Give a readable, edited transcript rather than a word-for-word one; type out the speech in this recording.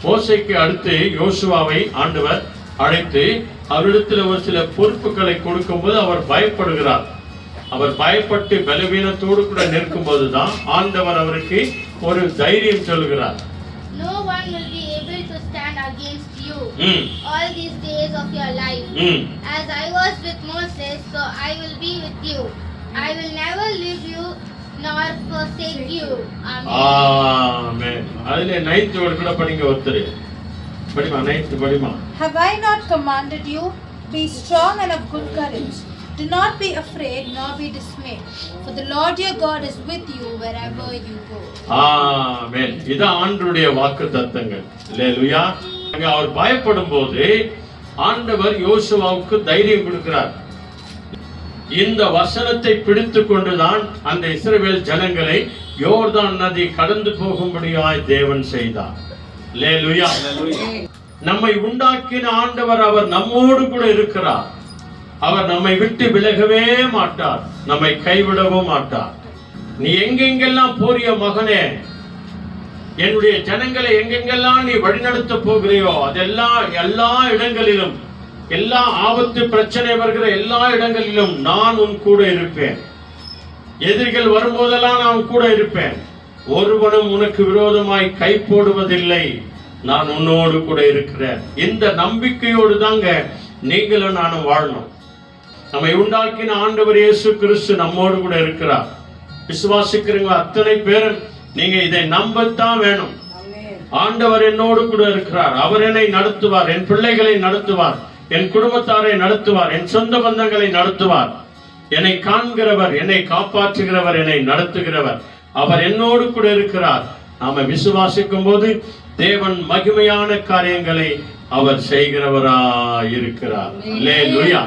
மோசேக்கு அடுத்து யோசுவாவை ஆண்டவர் அழைத்து அவரிடத்தில் ஒரு சில பொறுப்புகளை கொடுக்கும்போது அவர் பயப்படுகிறார். அவர் பயப்பட்டு பலவீனத்தோடு கூட நிற்கும் போதுதான் ஆண்டவர் அவருக்கு ஒரு தைரியம் சொல்கிறார். No one will be able to stand against you all these days of your life. As I was with Moses, so I will be with you. I will never leave you nor forsake you. Amen. அதிலே 9th word கூட படிங்க ஒருத்தர். படிமா 9th படிமா. Have I not commanded you? Be strong and of good courage. Do not be afraid nor be dismayed, for the Lord your God is with you wherever you go. Amen. இது ஆண்டவருடைய வாக்குத்தத்தங்கள். அல்லேலூயா. அவர் பயப்படும்போது ஆண்டவர் யோசுவாவுக்கு தைரியம் கொடுக்கிறார். இந்த வசனத்தை பிடித்துக் கொண்டுதான் அந்த இஸ்ரவேல் ஜனங்களை யோர்தான் நதி கடந்து போகும்படியாய் தேவன் செய்தார். அல்லேலூயா. நம்மை உண்டாக்கின ஆண்டவர் அவர் நம்மோடு கூட இருக்கிறார். அவர் நம்மை விட்டு விலகவே மாட்டார், நம்மை கைவிடவும் மாட்டார். நீ எங்கெங்கெல்லாம் போறிய மகனே, என்னுடைய ஜனங்களை எங்கெங்கெல்லாம் நீ வழிநடத்த போகிறியோ அதெல்லாம் எல்லா இடங்களிலும், எல்லா ஆபத்து பிரச்சனை வருகிற எல்லா இடங்களிலும் நான் உன் கூட இருப்பேன். எதிரிகள் வரும்போதெல்லாம் நான் கூட இருப்பேன். ஒருவனும் உனக்கு விரோதமாய் கை போடுவதில்லை, நான் உன்னோடு கூட இருக்கிறேன். இந்த நம்பிக்கையோடு தாங்க நீங்களும் நானும் வாழணும். நம்மை உண்டாக்கின ஆண்டவர் இயேசு கிறிஸ்து நம்மோடு கூட இருக்கிறார். விசுவாசிக்கிறவங்க அத்தனை பேரும் நீங்க இதை நம்பத்தான் வேணும். ஆண்டவர் என்னோடு கூட இருக்கிறார். அவர் என்னை நடத்துவார், என் பிள்ளைகளை நடத்துவார், என் குடும்பத்தாரை நடத்துவார், என் சொந்த பந்தங்களை நடத்துவார். என்னை காண்கிறவர், என்னை காப்பாற்றுகிறவர், என்னை நடத்துகிறவர், அவர் என்னோடு கூட இருக்கிறார். நாம விசுவாசிக்கும் போது தேவன் மகிமையான காரியங்களை அவர் செய்கிறவராய் இருக்கிறார். அல்லேலூயா.